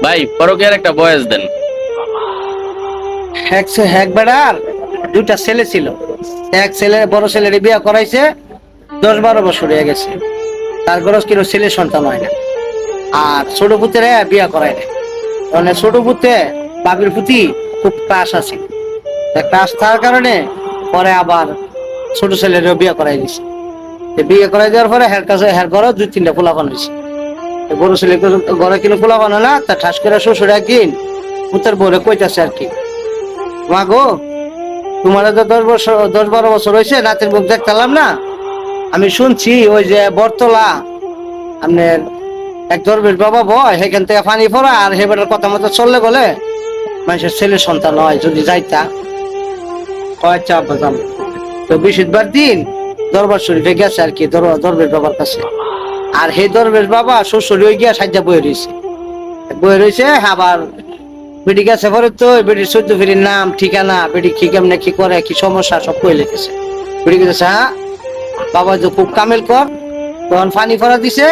ভাই পরকীয়ার একটা বয়স দেন। এক বেড়ার দুইটা ছেলে ছিল। এক ছেলে বড় ছেলের বিয়ে করাইছে, 10-12 বছর হয়ে গেছে। তার গরজ কিলো ছেলে সন্তান হয় না। আর ছোট পুত্রে বিয়ে করায় না। মানে ছোট পুত্রে বাবির প্রতি খুব ক্রাশ আছে। ক্রাশ থাকার কারণে পরে আবার ছোট ছেলেরও বিয়ে করাই দিছে। বিয়ে করাই দেওয়ার পরে হের কাছে হের ঘরে 2-3টা পোলাপান হয়েছে। বড় ছেলে ঘরে কিলো পোলাপান না, তা ঠাস করে শ্বশুর একদিন পুত্রের বউরে কইতাছে আর কি, মা গো, তোমার তো 10-12 বছর হয়েছে, নাতির মুখ দেখতাম না। আমি শুনছি ওই যে বরতলা আপনার এক দরবেশ বাবা বয়, সেখান থেকে পানি পড়া, আর হেবারের কথা মতো চললে গেলে মানুষের ছেলে সন্তান হয়, যদি যাইতা কয়েকটা বাজাম। তো বৃহস্পতিবার দিন দরবার শরীফে গেছে আর কি, দরবেশ বাবার কাছে। আর হে দরবেশ বাবা শ্বশুর হয়ে গিয়া সাজ্জা বয়ে রয়েছে। আবার বেটি গেছে পরে তো বেটির 14 ফিরির নাম ঠিকানা, বেটি কি কেমনে কি করে কি সমস্যা সব কই লিখেছে। বেটি গেছে, হ্যাঁ বাবা যে খুব কামেল কর। তখন পানি ফরা দিছে,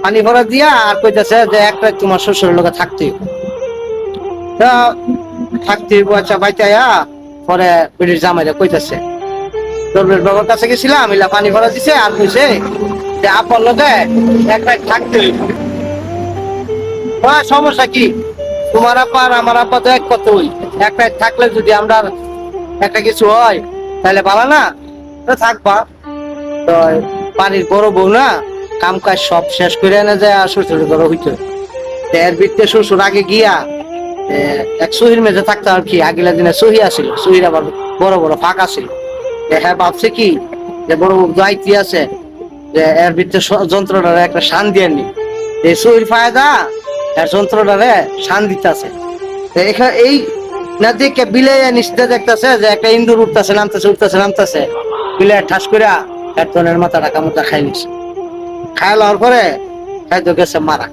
পানি ফরা দিয়া আর কইতেছে যে এক রাত তোমার শ্বশুরের লোকে থাকতেই আচ্ছা বাইতে আয়া। পরে বেটির জামাইরা কইতেছে, দরবেশ বাবার কাছে গেছিলাম, ইলা পানি ভরা দিছে, আর কইছে যে আপন লোকে এক রাত থাকতে হইব। সমস্যা কি, তোমার আপা আর আমার আপা তো এক কতই, এক রাত থাকলে যদি আমরা একটা কিছু হয় তাহলে ভালো না, তো থাকবা। তো বাড়ির বড় বউ না, কাম কাজ সব শেষ করে এনে যায় আর শ্বশুর ঘরে হইতো। এর ভিতরে শ্বশুর আগে গিয়া এক সহির মেঝে থাকতো আর কি। আগিলা দিনে সহি আসিল, সহির আবার বড় বড় ফাঁকা ছিল। হ্যাঁ ভাবছে কি যে বড় বউ দায়িত্ব আছে, যে এর ভিতরে যন্ত্রটারে একটা শান দিয়ে নি, এই সহির ফায়দা এর যন্ত্রটারে শান দিতে আছে। এই না দেখে বিলে নিশ্চিত দেখতেছে যে একটা ইন্দুর উঠতেছে নামতেছে, বিলে ঠাস করে একজনের মাথাটা কামড়টা খাই নিছে। খাই লওয়ার পরে খাইতে গেছে মারা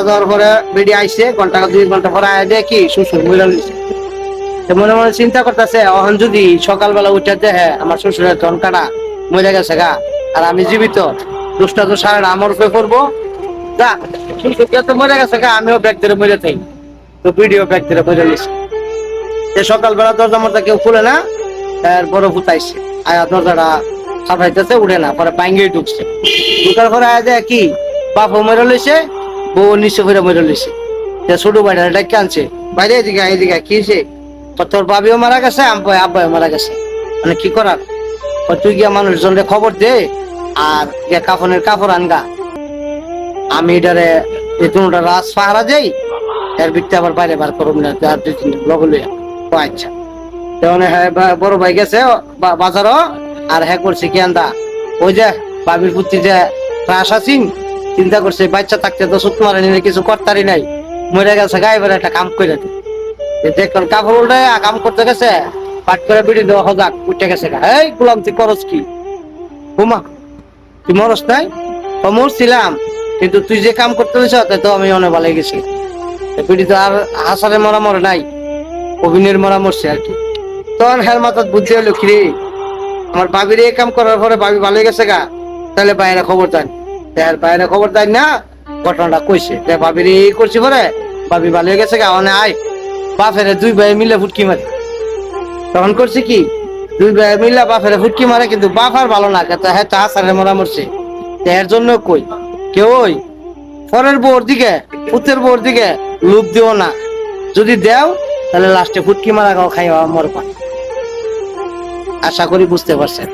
যাওয়ার পরে বেরিয়ে আইসে, 2 ঘন্টা পরে আয় দেখি শ্বশুর মহিলা নিছে। মনে মনে চিন্তা করতেছে, অহন যদি সকালবেলা উঠে দেখে আমার শ্বশুরের ধনকাটা মরে গেছে গা, আর আমি জীবিত, দুষ্টা তো সারা আমার উপরে করবো, যা শ্বশুরকে তো মরে গেছে গা, আমিও ব্যাগ ধরে মরে থাকি। তো ভিডিও ব্যাগ ধরে মরে নিছে। সকালবেলা দরজা মরজা কেউ খুলে না, এর বড় ফুটাইছে, আয়া দরজাটা সাফাইতেছে, উঠে না, পরে বাইঙ্গে ঢুকছে। ঢুকার পরে আয়া দেয় কি বাপও মরে লইছে, বউ নিচে ফিরে মরে লইছে। ছোট ভাইটা ডাকে আনছে, বাইরে এদিকে কি হয়েছে? তোর বাবিও মারা গেছে, আব্বাও মারা গেছে, মানে কি করার? তুই গিয়া মানুষজনরে খবর দে, আর গিয়া কাফনের কাপড় আনগা, আমি এটারে দুটা রাজ পাহারা যাই, এর ভিত্তি আবার বাইরে বার করব না, 2-3 লগ লইয়া। আচ্ছা, তখন হ্যাঁ বড় ভাই গেছে বাজারও, আর হ্যাঁ করছে কি আন্দা, ওই যে বাবির পুত্রি যে ত্রাস আছিন, চিন্তা করছে বাচ্চা থাকতে তো সুত মারে নিলে কিছু করতারি নাই, মরে গেছে গা, এবার একটা কাম করে দে। দেখুন কাপড় উল্টায় কাম করতে গেছে, পাট করে বিড়ি দেওয়া হজাক উঠে গেছে গা। এই গুলাম তুই করস কি? হুমা তুই মরস নাই? মরছিলাম, কিন্তু তুই যে কাম করতে দিস তো আমি অনেক ভালো গেছি। বিড়ি তো আর হাসারে মরে নাই, অভিনয়ের মরছে আর কি। তখন হের মাথার বুদ্ধি হলো কি রে, আমার বাবির এই কাম করার পরে বাবি ভালো গেছে গা, তাহলে বাইরে খবর দেন। বাইরে খবর দেন না, ঘটনাটা কইছে বাবির এই করছি পরে বাবি ভালো গেছে গা, মানে আয় বাপের 2 ভাই মিলে ফুটকি মারে। তখন করছে কি 2 ভাই মিলে বাপের ফুটকি মারে, কিন্তু বাপ আর ভালো না, হ্যাঁ হাসারে মরা মরছে। এর জন্য কই কেউ ওই পরের বউর দিকে, পুতের বউর দিকে লোভ দিও না, যদি দেও তাহলে লাস্টে ফুটকি মারা গাও খাইয়া মরবা। আশা করি বুঝতে পারছেন।